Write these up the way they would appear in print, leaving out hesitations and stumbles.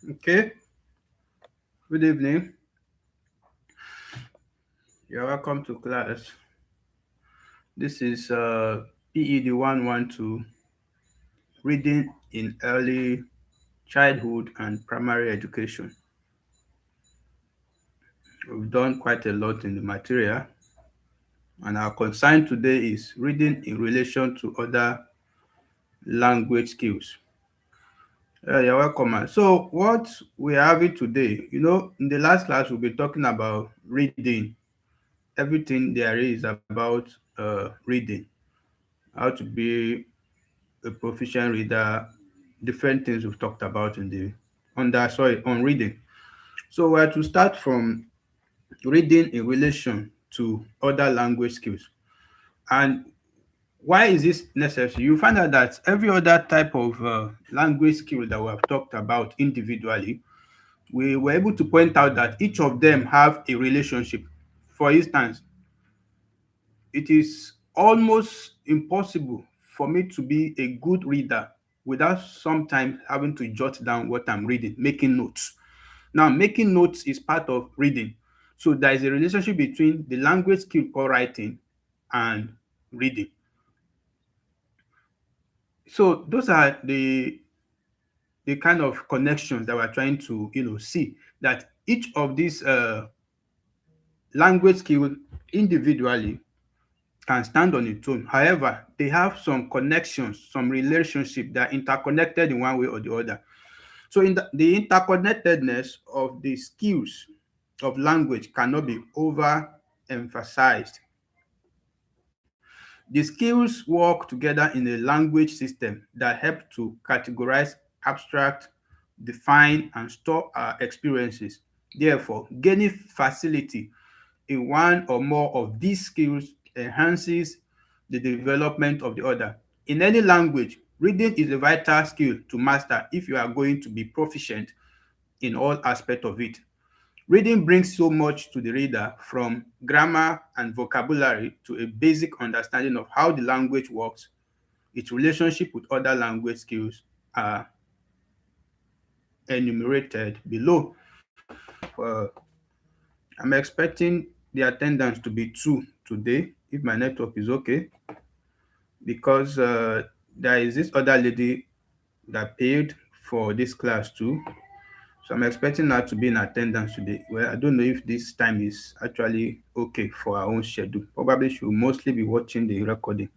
Okay, good evening. You're welcome to class. This is PED 112 Reading in Early Childhood and Primary Education. We've done quite a lot in the material, and our concern today is reading in relation to other language skills. You're welcome. So, what we're having today, in the last class, we'll be talking about reading, everything there is about reading, how to be a proficient reader, different things we've talked about in the on reading. So we're to start from reading in relation to other language skills. And why is this necessary? You find out that every other type of language skill that we have talked about individually, we were able to point out that each of them have a relationship. For instance, it is almost impossible for me to be a good reader without sometimes having to jot down what I'm reading, making notes. Now, making notes is part of reading. So there is a relationship between the language skill called writing and reading. So those are the kind of connections that we're trying to see, that each of these language skill individually can stand on its own. However, they have some connections, some relationship that are interconnected in one way or the other. So in the interconnectedness of the skills of language cannot be overemphasized. The skills work together in a language system that help to categorize, abstract, define, and store our experiences. Therefore, gaining facility in one or more of these skills enhances the development of the other. In any language, reading is a vital skill to master if you are going to be proficient in all aspects of it. Reading brings so much to the reader, from grammar and vocabulary to a basic understanding of how the language works. Its relationship with other language skills are enumerated below. Uh, I'm expecting the attendance to be 2 today, if my network is okay, because there is this other lady that paid for this class too. So I'm expecting her to be in attendance today. Well, I don't know if this time is actually okay for our own schedule. Probably she will mostly be watching the recording.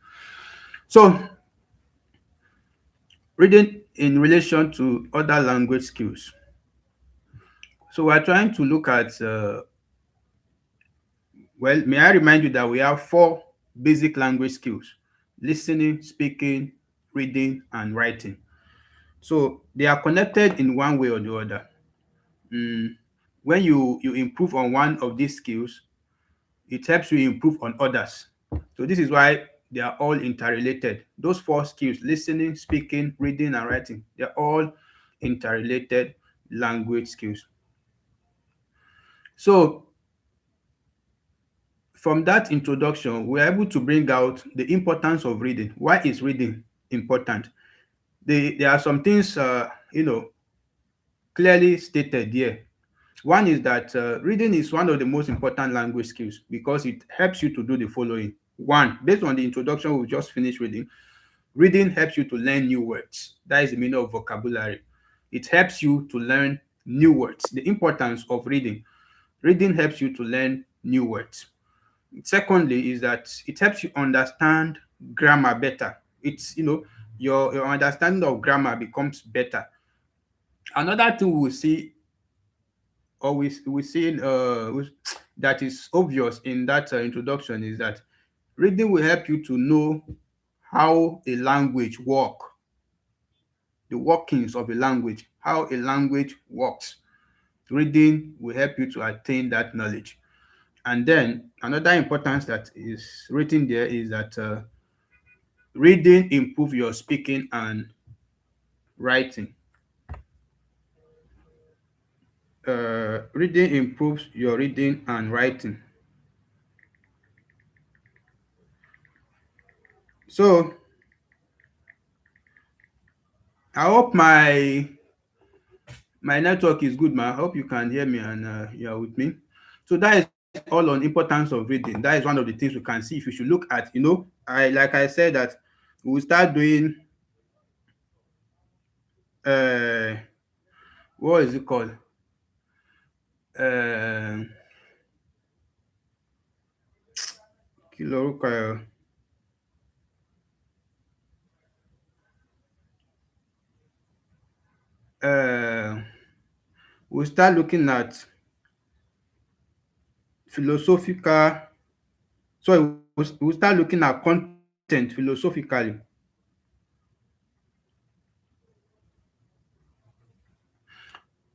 So, reading in relation to other language skills. So we're trying to look at, well, may I remind you that we have 4 basic language skills: listening, speaking, reading, and writing. So they are connected in one way or the other. Mm, when you improve on one of these skills, it helps you improve on others. So this is why they are all interrelated. Those 4 skills: listening, speaking, reading, and writing, they're all interrelated language skills. So from that introduction, we're able to bring out the importance of reading. Why is reading important? There are some things, clearly stated here. One is that reading is one of the most important language skills because it helps you to do the following. One, based on the introduction we just finished reading, reading helps you to learn new words. That is the meaning of vocabulary. It helps you to learn new words. The importance of reading. Reading helps you to learn new words. Secondly, is that it helps you understand grammar better. It's, your understanding of grammar becomes better. Another thing we see, or we see that is obvious in that introduction, is that reading will help you to know how a language work, the workings of a language, how a language works. Reading will help you to attain that knowledge. And then another importance that is written there is that reading improve your speaking and writing. Reading improves your reading and writing. So I hope My network is good, man. I hope you can hear me and you are with me. So that is all on importance of reading. That is one of the things we can see. If you should look at, I like I said that we'll start doing uh what is it called? Uh kí lorúkọ ẹ̀? Uh, we'll start looking at philosophical sorry, we'll start looking at content philosophically.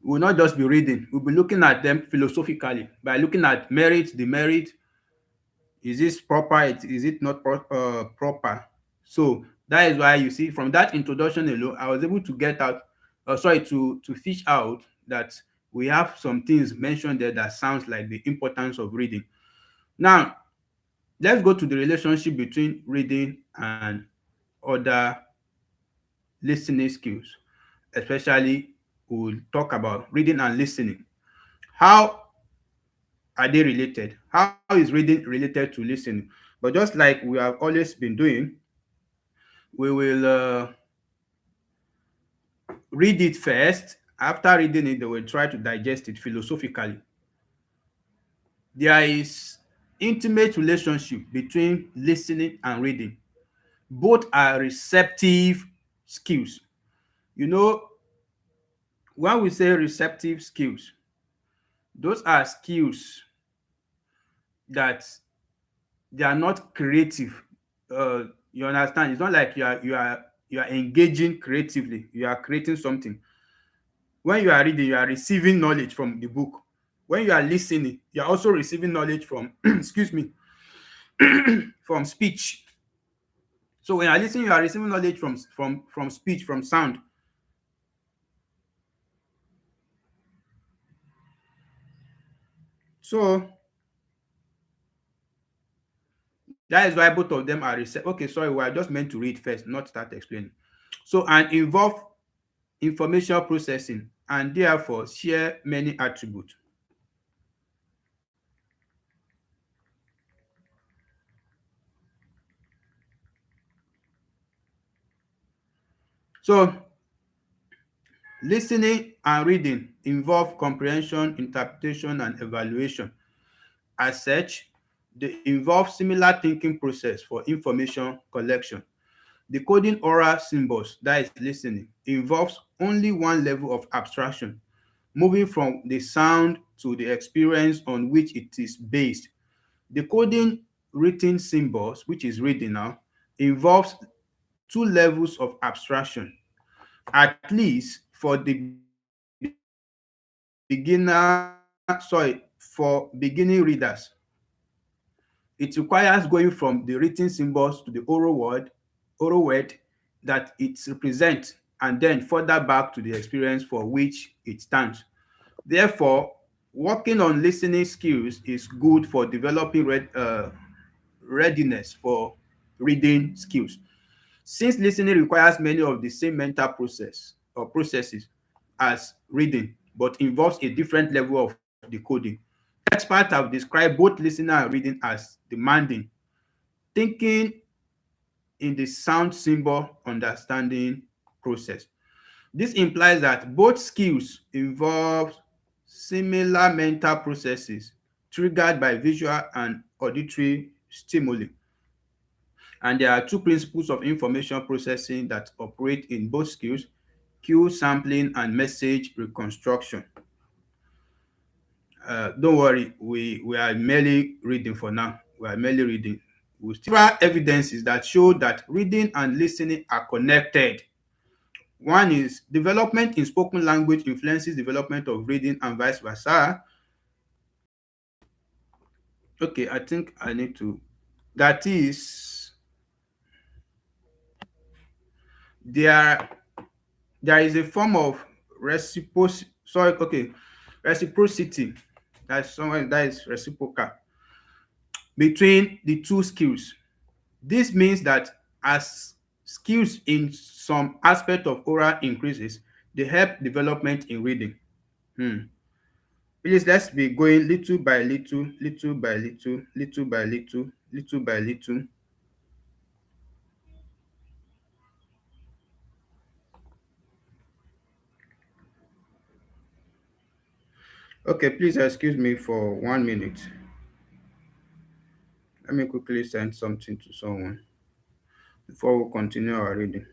We'll not just be reading, we'll be looking at them philosophically by looking at merit, demerit. Is this proper? Is it not proper? So that is why you see from that introduction alone, I was able to get out, to fish out that we have some things mentioned there that sounds like the importance of reading. Now, let's go to the relationship between reading and other listening skills. Especially, we'll talk about reading and listening. How are they related? How is reading related to listening? But just like we have always been doing, we will read it first. After reading it, they will try to digest it philosophically. There is intimate relationship between listening and reading. Both are receptive skills. You know, when we say receptive skills, those are skills that they are not creative. You understand? It's not like you are engaging creatively. You are creating something. When you are reading, you are receiving knowledge from the book. When you are listening, you are also receiving knowledge from excuse me, from speech. So when you are listening, you are receiving knowledge from speech, from sound. So that is why both of them are okay. Sorry, we are just meant to read first, not start explaining. So and involve information processing and therefore share many attributes. So listening and reading involve comprehension, interpretation, and evaluation. As such, they involve similar thinking process for information collection. Decoding oral symbols, that is listening, involves only one level of abstraction, moving from the sound to the experience on which it is based. Decoding written symbols, which is reading now, involves two levels of abstraction, at least for the for beginning readers. It requires going from the written symbols to the oral word that it represents, and then further back to the experience for which it stands. Therefore, working on listening skills is good for developing readiness for reading skills. Since listening requires many of the same mental processes as reading, but involves a different level of decoding. Experts have described both listening and reading as demanding, thinking in the sound symbol understanding process. This implies that both skills involve similar mental processes triggered by visual and auditory stimuli. And there are two principles of information processing that operate in both skills: cue sampling and message reconstruction. Don't worry, we are merely reading for now. We are merely reading. We still have evidences that show that reading and listening are connected. One is development in spoken language influences development of reading and vice versa. Okay, I think I need to. That is, there there is a form of reciprocity. That's someone that is reciprocal between the two skills. This means that as skills in some aspect of oral increases, They help development in reading. Hmm. Please let's be going little by little, little by little, little by little, little by little. Okay, please excuse me for 1 minute. Let me quickly send something to someone before we continue our reading.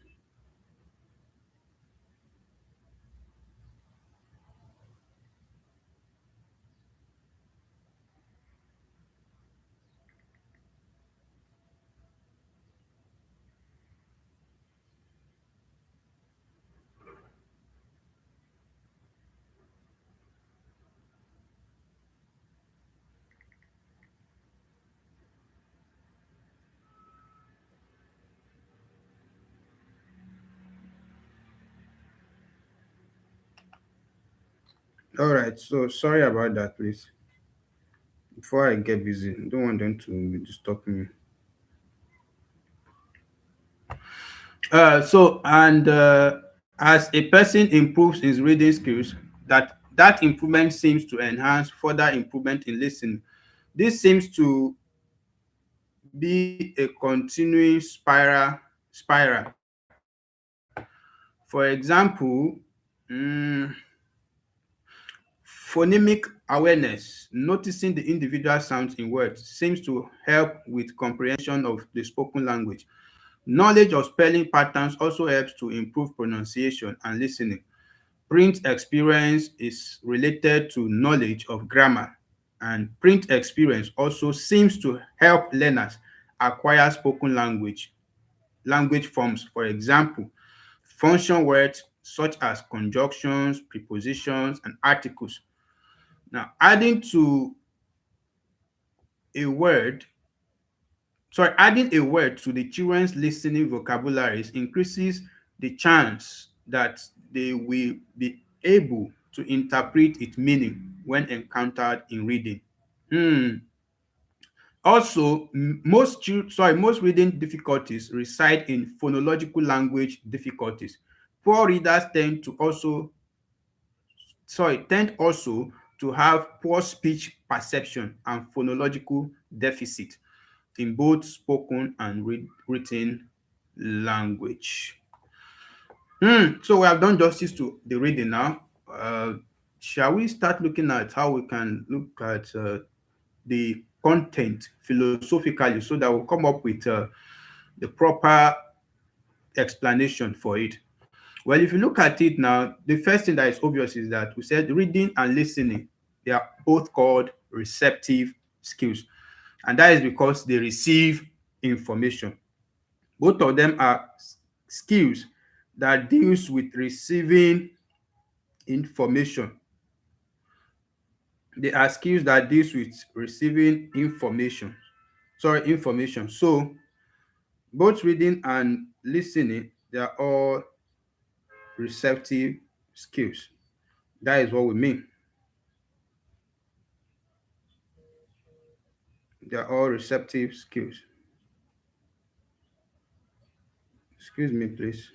All right, so sorry about that, please. Before I get busy, I don't want them to disturb me. As a person improves his reading skills, that improvement seems to enhance further improvement in listening. This seems to be a continuing spiral. For example, mm, phonemic awareness, noticing the individual sounds in words, seems to help with comprehension of the spoken language. Knowledge of spelling patterns also helps to improve pronunciation and listening. Print experience is related to knowledge of grammar, and print experience also seems to help learners acquire spoken language forms. For example, function words such as conjunctions, prepositions, and articles. Now, a word adding a word to the children's listening vocabularies increases the chance that they will be able to interpret its meaning when encountered in reading. Hmm. Also, most reading difficulties reside in phonological language difficulties. Poor readers tend also to have poor speech perception and phonological deficit in both spoken and written language. So we have done justice to the reading now. Shall we start looking at how we can look at the content philosophically so that we'll come up with the proper explanation for it? Well, if you look at it now, the first thing that is obvious is that we said reading and listening, they are both called receptive skills. And that is because they receive information. Both of them are skills that deals with receiving information. They are skills that deals with receiving information. Information. So both reading and listening, they are all receptive skills. That is what we mean. They are all receptive skills. Excuse me, please.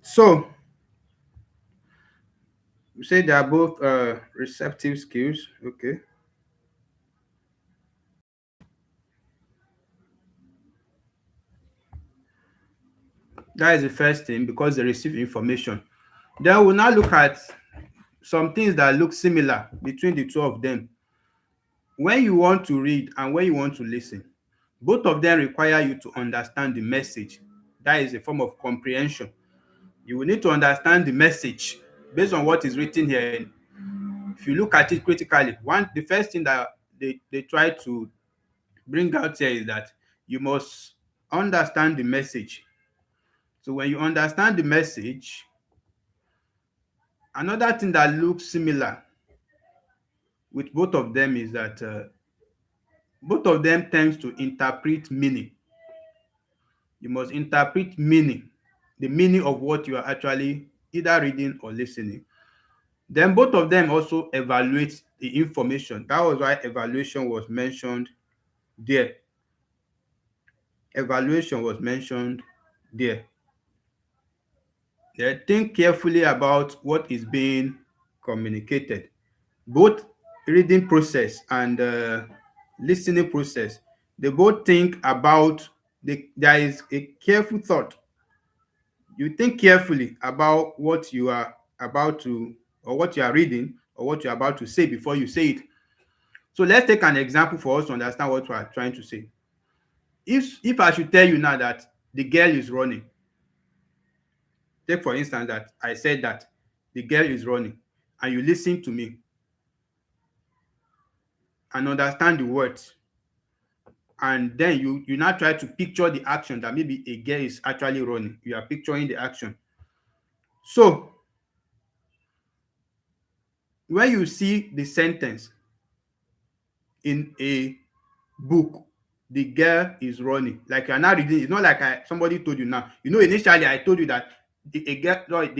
So we say they are both receptive skills. Okay. That is the first thing because they receive information. Then we'll now look at some things that look similar between the two of them. When you want to read and when you want to listen, both of them require you to understand the message. That is a form of comprehension. You will need to understand the message based on what is written here. If you look at it critically, the first thing that they try to bring out here is that you must understand the message. So when you understand the message, another thing that looks similar with both of them is that both of them tends to interpret meaning. You must interpret meaning, the meaning of what you are actually either reading or listening. Then both of them also evaluate the information. That was why evaluation was mentioned there. Evaluation was mentioned there. They think carefully about what is being communicated. Both reading process and listening process, they both think about there is a careful thought. You think carefully about what you are about to, or what you are reading, or what you are about to say before you say it. So let's take an example for us to understand what we are trying to say. If I should tell you now that the girl is running, take for instance that I said that the girl is running, and you listen to me and understand the words, and then you now try to picture the action, that maybe a girl is actually running. You are picturing the action. So when you see the sentence in a book, the girl is running, like you are now reading, it's not like somebody told you now. Initially I told you that the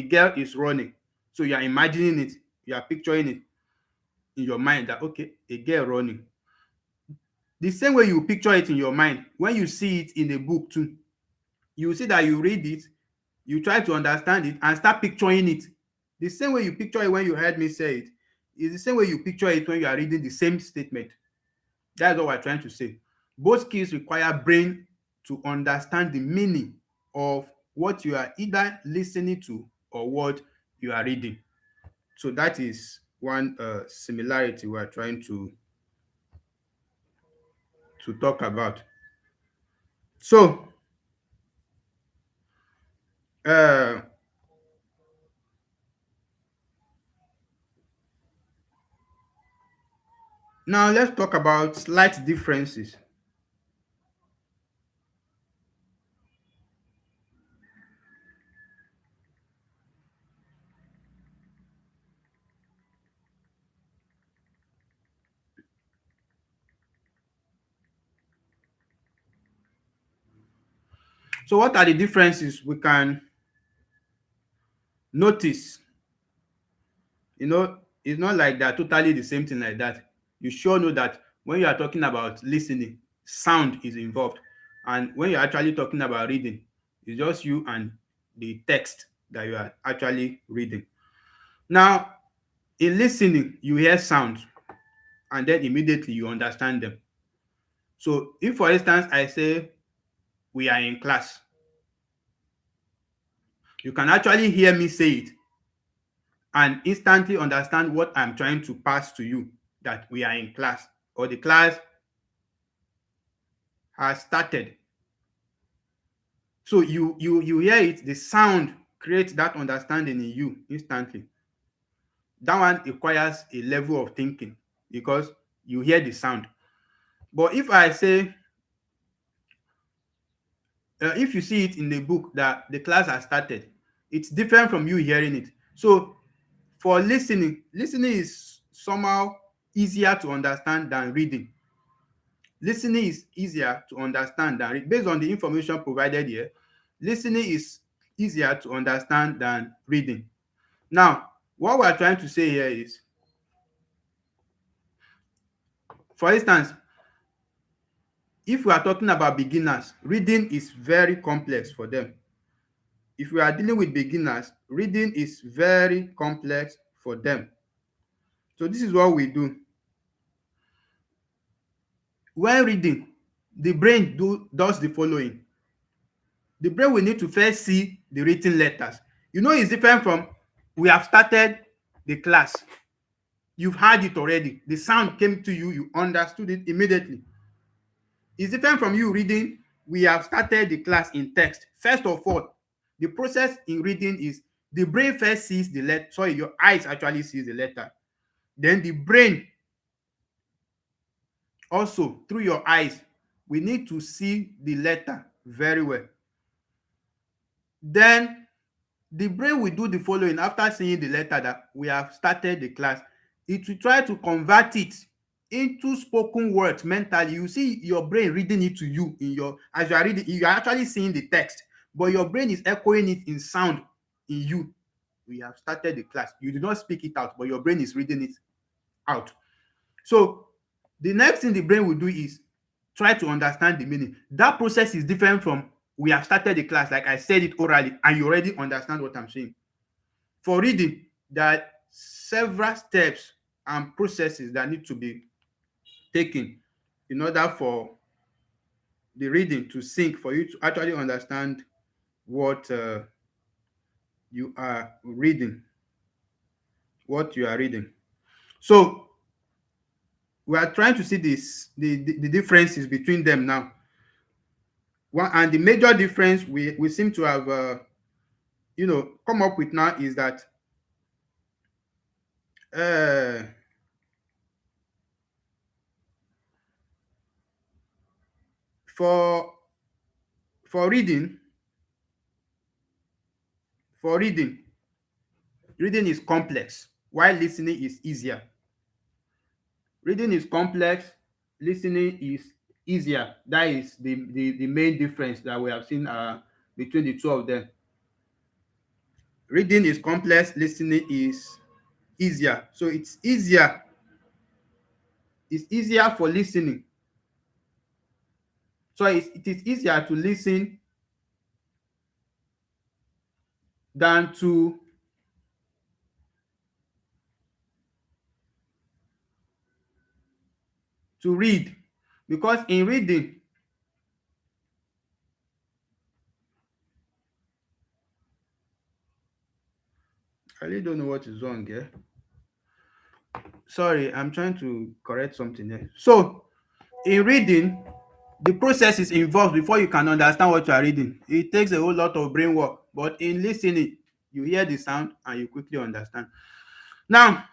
girl is running, so you are imagining it, you are picturing it in your mind, that okay, a girl running. The same way you picture it in your mind, when you see it in a book too, you see that you read it, you try to understand it and start picturing it. The same way you picture it when you heard me say it is the same way you picture it when you are reading the same statement. That's what we're trying to say. Both skills require brain to understand the meaning of what you are either listening to or what you are reading. So that is one similarity we're trying to talk about. So uh, now let's talk about slight differences. So what are the differences we can notice? It's not like they're totally the same thing like that. You sure know that when you are talking about listening, sound is involved. And when you're actually talking about reading, it's just you and the text that you are actually reading. Now, in listening, you hear sounds and then immediately you understand them. So if, for instance, I say we are in class, you can actually hear me say it and instantly understand what I'm trying to pass to you, that we are in class or the class has started. So you hear it, the sound creates that understanding in you instantly. That one requires a level of thinking because you hear the sound. But if I say, if you see it in the book that the class has started, it's different from you hearing it. So for listening is somehow easier to understand than reading. Listening is easier to understand than based on the information provided here. Listening is easier to understand than reading. Now, what we're trying to say here is, for instance, if we are talking about beginners, reading is very complex for them. If we are dealing with beginners, reading is very complex for them. So this is what we do. When reading, the brain does the following. The brain will need to first see the written letters. It's different from we have started the class. You've heard it already. The sound came to you, you understood it immediately. It's different from you reading, we have started the class in text. First of all, the process in reading is the brain first sees the letter. Sorry, your eyes actually sees the letter. Then the brain also, through your eyes, we need to see the letter very well. Then the brain will do the following after seeing the letter that we have started the class. It will try to convert it into spoken words mentally. You see your brain reading it to you in your as you are reading, you are actually seeing the text, but your brain is echoing it in sound in you. We have started the class. You do not speak it out, but your brain is reading it out. So the next thing the brain will do is try to understand the meaning. That process is different from we have started the class, like I said it orally, and you already understand what I'm saying. For reading, there are several steps and processes that need to be taken in order for the reading to sink, for you to actually understand what you are reading, what you are reading. So we are trying to see the differences between them now. One and the major difference we seem to have come up with now is that uh, for for reading for reading reading is complex while listening is easier. Reading is complex, listening is easier. That is the main difference that we have seen between the two of them. Reading is complex, listening is easier. So it's easier for listening. So it is easier to listen than to read, because in reading, I really don't know what is wrong here. Sorry, I'm trying to correct something there. So in reading, the process is involved before you can understand what you are reading. It takes a whole lot of brain work, but in listening, you hear the sound and you quickly understand. Now,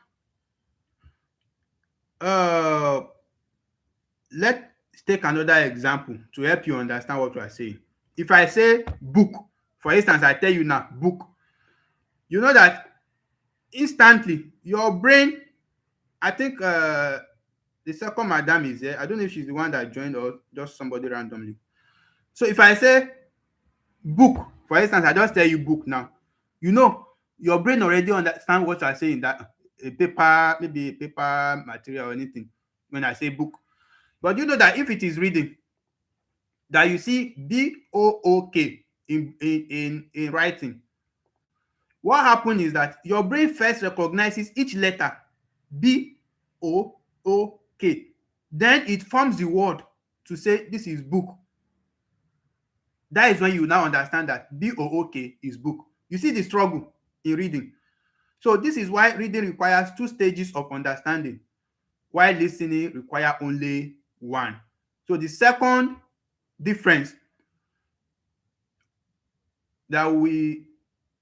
uh, let's take another example to help you understand what we are saying. If I say book, for instance, I tell you now, book, you know that instantly your brain, I think the second madam is here. I don't know if she's the one that joined or just somebody randomly. So if I say book, for instance, I just tell you book now, you know, your brain already understand what I say in that a paper, maybe a paper material or anything when I say book. But you know that if it is reading, that you see book in writing, what happens is that your brain first recognizes each letter book, then it forms the word to say this is book. That is when you now understand that book is book. You see the struggle in reading. So this is why reading requires two stages of understanding, while listening require only one. So the second difference that we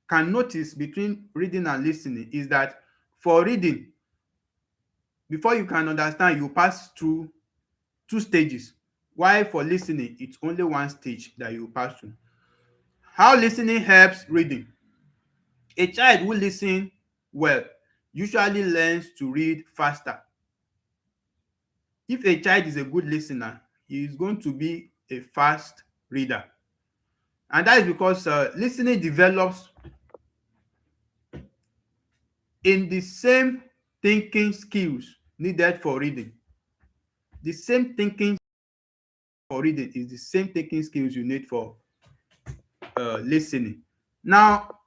can notice between reading and listening is that for reading, before you can understand, you pass through two stages, while for listening, it's only one stage that you pass through. How listening helps reading? A child who listens well usually learns to read faster. If a child is a good listener, he is going to be a fast reader. And that is because listening develops in the same thinking skills needed for reading. The same thinking for reading is the same thinking skills you need for listening. Now,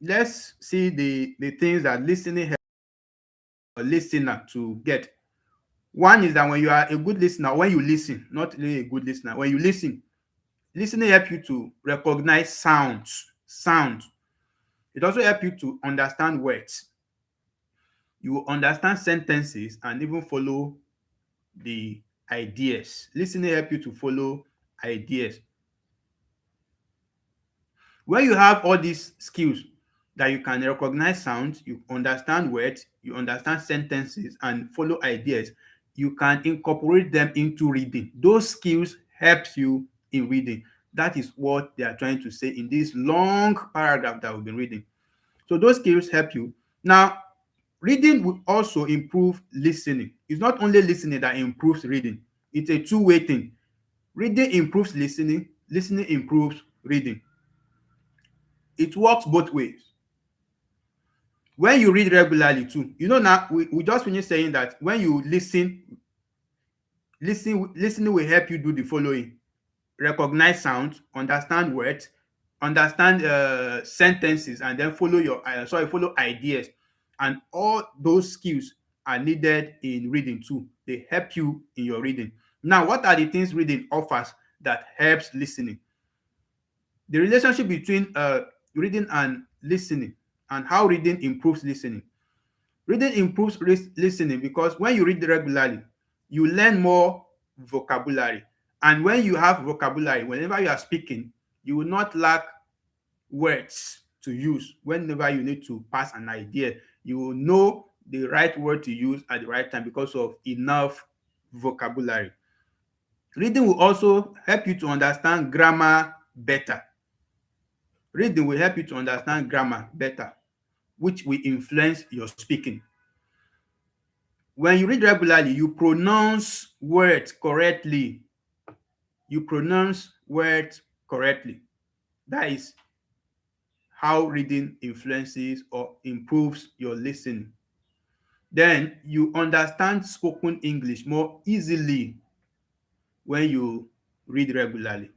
let's see the things that listening helps a listener to get. One is that when you are a good listener, when you listen, not really a good listener, when you listen, listening helps you to recognize sounds. It also helps you to understand words. You will understand sentences and even follow the ideas. Listening helps you to follow ideas. When you have all these skills that you can recognize sounds, you understand words, you understand sentences, and follow ideas, you can incorporate them into reading. Those skills help you in reading. That is what they are trying to say in this long paragraph that we've been reading. So those skills help you. Now, reading will also improve listening. It It's not only listening that improves reading. It's a two-way thing. Reading improves listening, listening improves reading. It works both ways. When you read regularly too, now we just finished saying that when you listening will help you do the following: recognize sounds, understand words, understand sentences, and then follow ideas. And all those skills are needed in reading too. They help you in your reading. Now, what are the things reading offers that helps listening? The relationship between reading and listening, and how reading improves listening. Reading improves listening because when you read regularly, you learn more vocabulary. And when you have vocabulary, whenever you are speaking, you will not lack words to use. Whenever you need to pass an idea, you will know the right word to use at the right time because of enough vocabulary. Reading will also help you to understand grammar better. Reading will help you to understand grammar better, which will influence your speaking. When you read regularly, you pronounce words correctly. You pronounce words correctly. That is how reading influences or improves your listening. Then you understand spoken English more easily when you read regularly.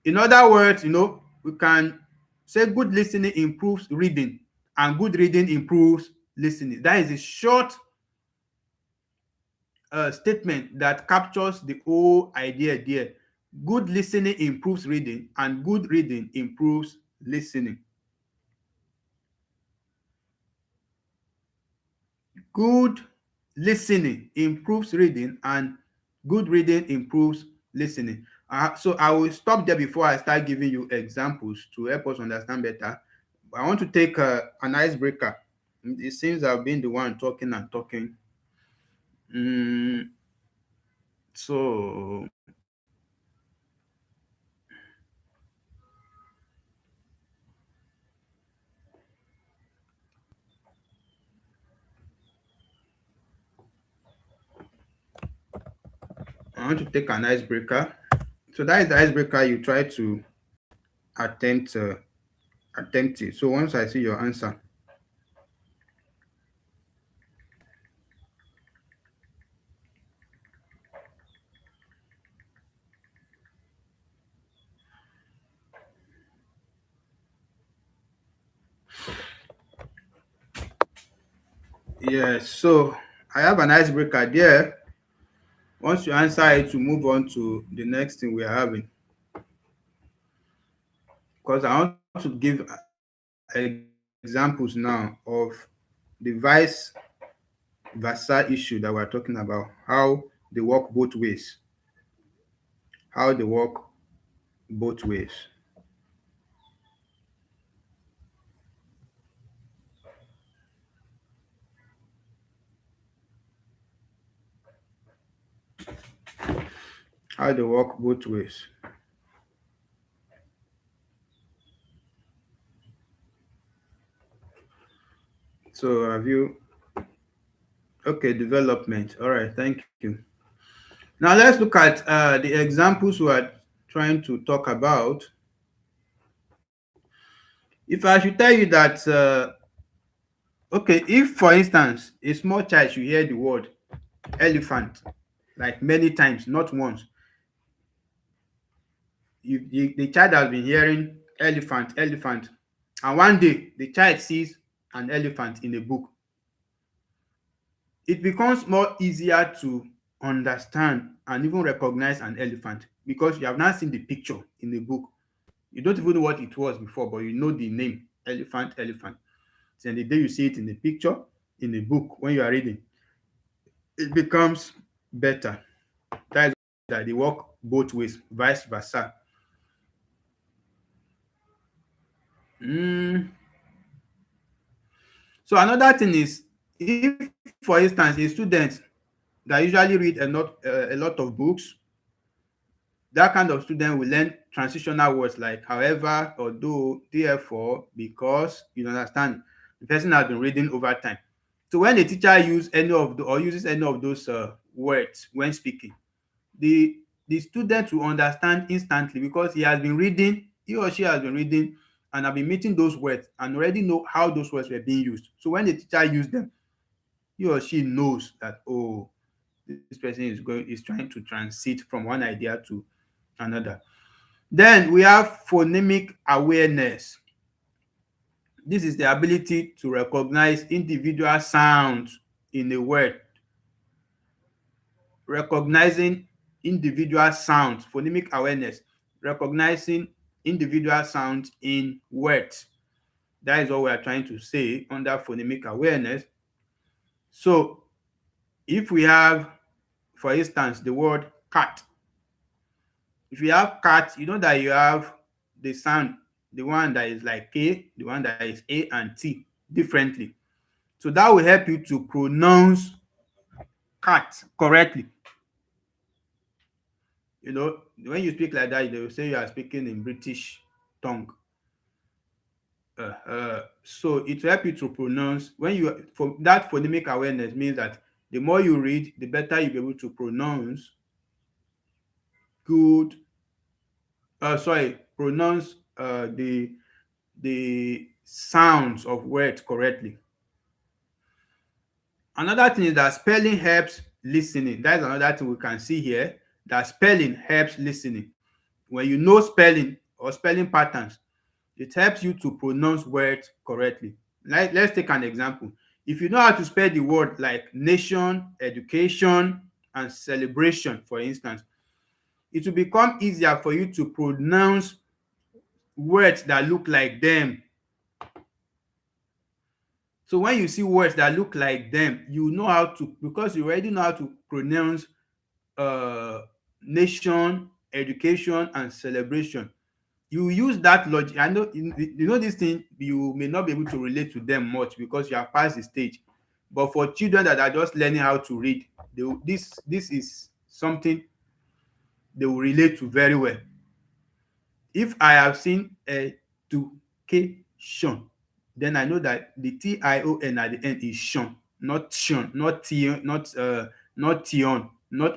In other words, we can say good listening improves reading and good reading improves listening. That is a short statement that captures the whole idea there. Good listening improves reading and good reading improves listening. Good listening improves reading and good reading improves listening. So I will stop there before I start giving you examples to help us understand better. I want to take an icebreaker. It seems I've been the one talking and talking. So I want to take an icebreaker. So that is the icebreaker you try to attempt attempt it. So once I see your answer, yes. So I have an icebreaker there. Once you answer it, you move on to the next thing we are having. Because I want to give examples now of the vice versa issue that we're talking about, how they work both ways. How they work both ways. How they work both ways. So have you okay, development. All right, thank you. Now let's look at the examples we are trying to talk about. If I should tell you that, okay, if for instance a small child should hear the word elephant like many times, not once, the child has been hearing elephant, elephant, and one day the child sees an elephant in a book, it becomes more easier to understand and even recognize an elephant because you have now seen the picture in the book. You don't even know what it was before, but you know the name elephant, elephant. Then the day you see it in the picture, in the book, when you are reading, it becomes better. That is that they work both ways, vice versa. Mm. So another thing is, if for instance a student that usually read a lot of books, that kind of student will learn transitional words like however, although, therefore, because, you understand, the person has been reading over time. So when the teacher use any of the or uses any of those words when speaking, the the student will understand instantly because he or she has been reading and have been meeting those words and already know how those words were being used. So when the teacher use them, he or she knows that, oh, this person is trying to transit from one idea to another. Then we have phonemic awareness. This is the ability to recognize individual sounds in a word. Recognizing individual sounds, phonemic awareness, recognizing individual sounds in words. That is what we are trying to say under phonemic awareness. So if we have, for instance, the word cat. If you have cat, you know that you have the sound, the one that is like K, the one that is A and T differently. So that will help you to pronounce cat correctly. You know, when you speak like that, they will say you are speaking in British tongue. So it will help you to pronounce when you for that phonemic awareness means that the more you read, the better you'll be able to pronounce good. Pronounce the sounds of words correctly. Another thing is that spelling helps listening. That's another thing we can see here. That spelling helps listening. When you know spelling or spelling patterns, it helps you to pronounce words correctly. Like, let's take an example. If you know how to spell the word like nation, education, and celebration, for instance, it will become easier for you to pronounce words that look like them. So when you see words that look like them, you know how to, because you already know how to pronounce uh, nation, education, and celebration. You use that logic. I know you know this thing. You may not be able to relate to them much because you have passed the stage. But for children that are just learning how to read, this is something they will relate to very well. If I have seen education, then I know that the tion at the end is shon, not shon, not tion, not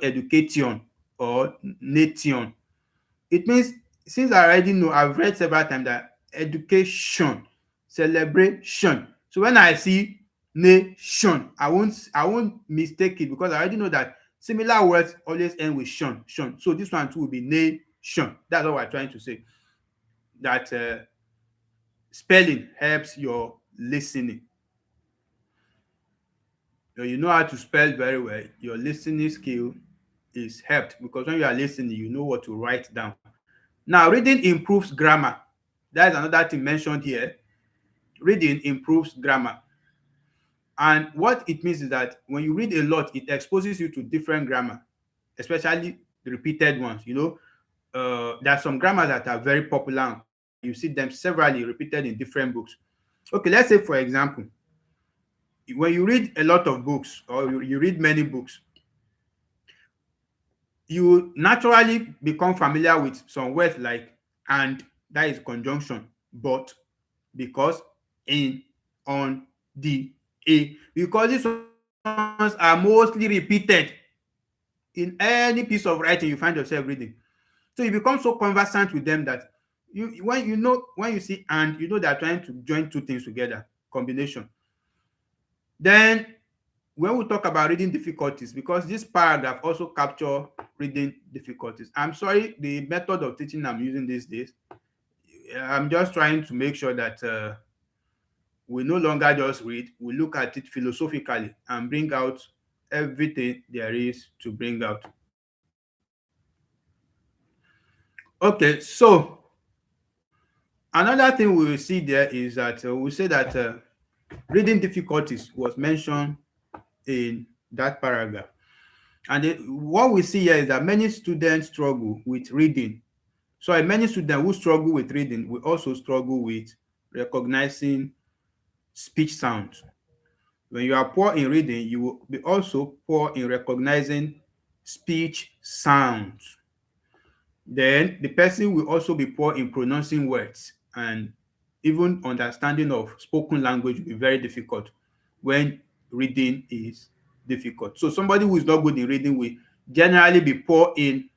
education or nation. It means since I already know, I've read several times that education, celebration. So when I see nation, I won't mistake it because I already know that similar words always end with shon, shon. So this one too will be nation. That's what we're trying to say. That spelling helps your listening. When you know how to spell very well, your listening skill is helped because when you are listening, you know what to write down. Now, reading improves grammar. That is another thing mentioned here. Reading improves grammar. And what it means is that when you read a lot, it exposes you to different grammar, especially the repeated ones. You know, there are some grammars that are very popular and common. You see them severally repeated in different books. Okay, let's say, for example, when you read a lot of books or you read many books, you naturally become familiar with some words like and, that is conjunction, but, because, in, on, the, a, because these ones are mostly repeated in any piece of writing you find yourself reading. So you become so conversant with them that when you see and, you know they are trying to join two things together, combination. Then when we talk about reading difficulties, because this paragraph also capture reading difficulties. I'm sorry, the method of teaching I'm using these days, I'm just trying to make sure that we no longer just read, we look at it philosophically and bring out everything there is to bring out. Okay, so another thing we will see there is that we say that reading difficulties was mentioned in that paragraph. And what we see here is that many students struggle with reading. So many students who struggle with reading will also struggle with recognizing speech sounds. When you are poor in reading, you will be also poor in recognizing speech sounds. Then the person will also be poor in pronouncing words, and even understanding of spoken language will be very difficult when reading is difficult. So somebody who is not good in reading will generally be poor in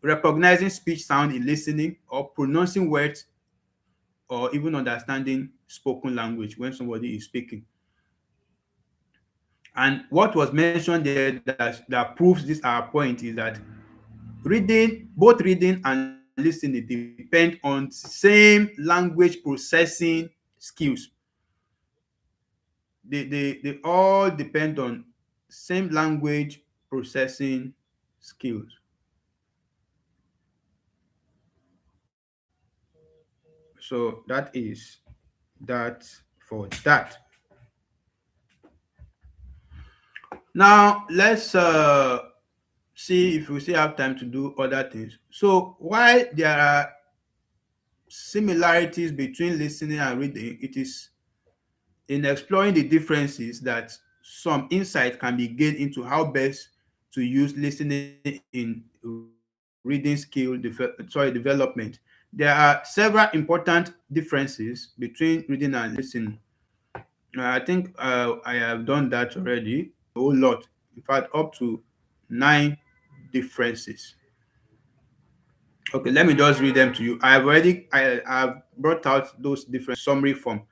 recognizing speech sound in listening, or pronouncing words, or even understanding spoken language when somebody is speaking. And what was mentioned there that proves this our point is that both reading and listening depend on same language processing skills. They all depend on same language processing skills. So that is that for that. Now let's see if we still have time to do other things. So while there are similarities between listening and reading, it is in exploring the differences that some insight can be gained into how best to use listening in reading development. There are several important differences between reading and listening. I think I have done that already, a whole lot. In fact, up to 9 differences. Okay, let me just read them to you. I have brought out those different summary form,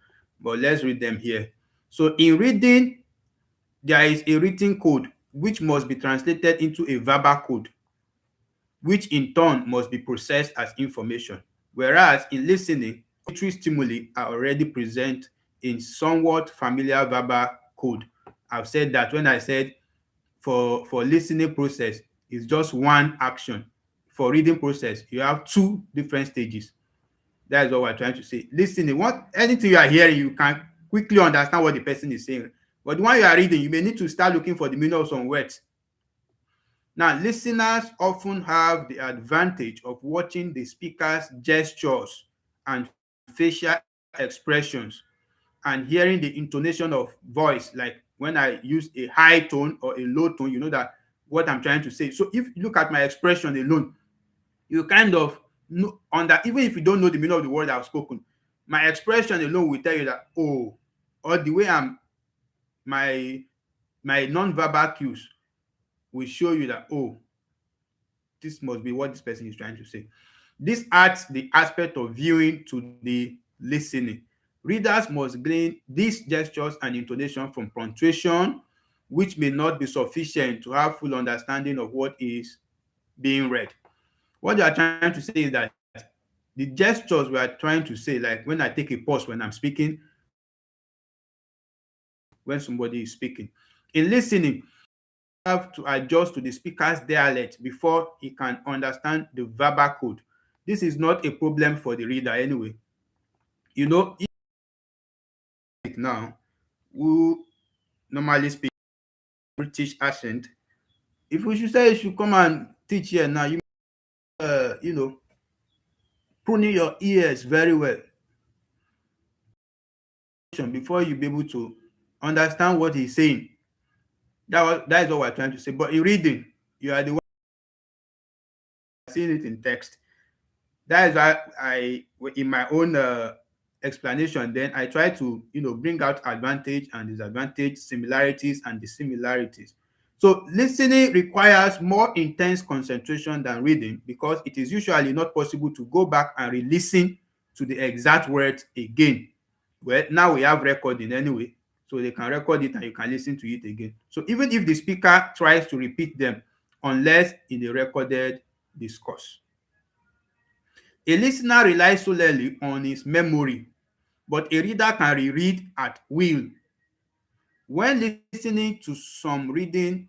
but let's read them here. So in reading, there is a written code which must be translated into a verbal code, which in turn must be processed as information. Whereas in listening, auditory stimuli are already present in somewhat familiar verbal code. I've said that when I said for listening process is just one action. For reading process, you have 2 different stages. That is what we're trying to say. Listening, what anything you are hearing, you can quickly understand what the person is saying. But when you are reading, you may need to start looking for the meaning of some words. Now, listeners often have the advantage of watching the speaker's gestures and facial expressions and hearing the intonation of voice. Like when I use a high tone or a low tone, you know that what I'm trying to say. So if you look at my expression alone, you kind of know even if you don't know the meaning of the word I've spoken, my expression alone will tell you that, oh, or the way my non-verbal cues will show you that, oh, this must be what this person is trying to say. This adds the aspect of viewing to the listening. Readers must glean these gestures and intonation from punctuation, which may not be sufficient to have full understanding of what is being read. What you are trying to say is that the gestures we are trying to say, like when I take a pause when I'm speaking, when somebody is speaking. In listening, have to adjust to the speaker's dialect before he can understand the verbal code. This is not a problem for the reader anyway. You know, if now who normally speak British accent, if we should say you should come and teach here now, you know, pruning your ears very well before you be able to understand what he's saying. That is what we're trying to say. But in reading, you are the one seeing it in text. That is why in my own explanation, then I try to, bring out advantage and disadvantage, similarities and dissimilarities. So listening requires more intense concentration than reading because it is usually not possible to go back and re-listen to the exact words again. Well, now we have recording anyway, so they can record it and you can listen to it again. So even if the speaker tries to repeat them, unless in the recorded discourse. A listener relies solely on his memory, but a reader can reread at will. When listening to some reading,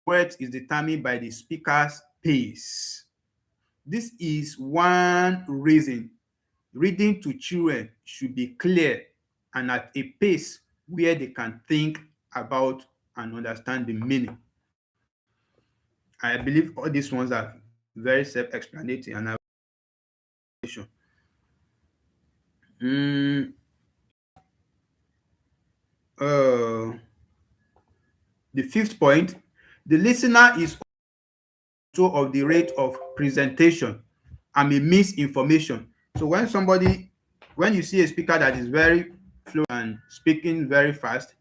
words is determined by the speaker's pace. This is one reason reading to children should be clear and at a pace where they can think about and understand the meaning. I believe all these ones are very self-explanatory and mm, uh, the fifth point, the listener is also of the rate of presentation and may miss information. So when somebody When you see a speaker that is very fluent and speaking very fast,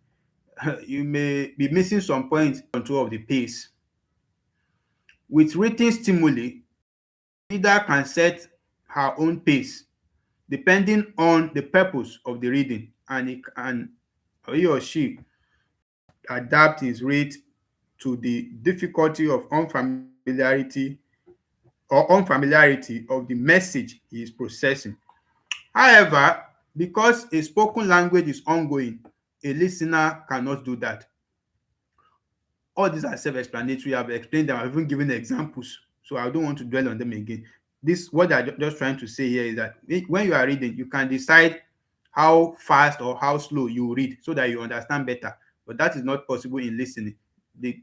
you may be missing some points control of the pace. With written stimuli, reader can set her own pace depending on the purpose of the reading, and he or she adapt his rate to the difficulty of unfamiliarity of the message he is processing. However, because a spoken language is ongoing, a listener cannot do that. All these are self-explanatory. I've explained them. I've even given examples, so I don't want to dwell on them again. This what I'm just trying to say here is that when you are reading, you can decide how fast or how slow you read so that you understand better. But that is not possible in listening.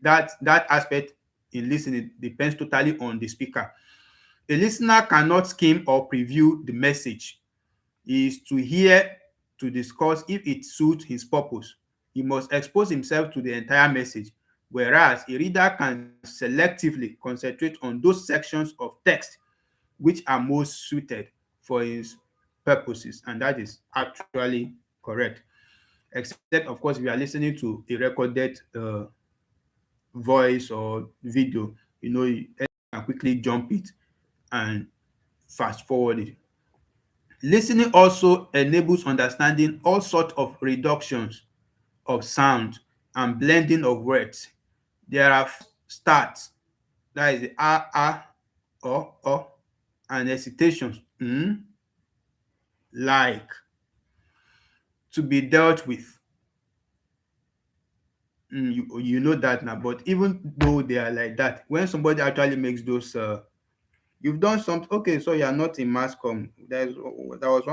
That aspect in listening depends totally on the speaker. A listener cannot skim or preview the message. He is to hear, to discuss if it suits his purpose. He must expose himself to the entire message, whereas a reader can selectively concentrate on those sections of text which are most suited for his purposes, and that is actually correct. Except, of course, if you are listening to a recorded voice or video, you can quickly jump it and fast forward it. Listening also enables understanding all sorts of reductions of sound and blending of words. There are starts, that is the and hesitations, like, to be dealt with. You know that now, but even though they are like that, when somebody actually makes those, you've done something. Okay, so you are not in mass com. There was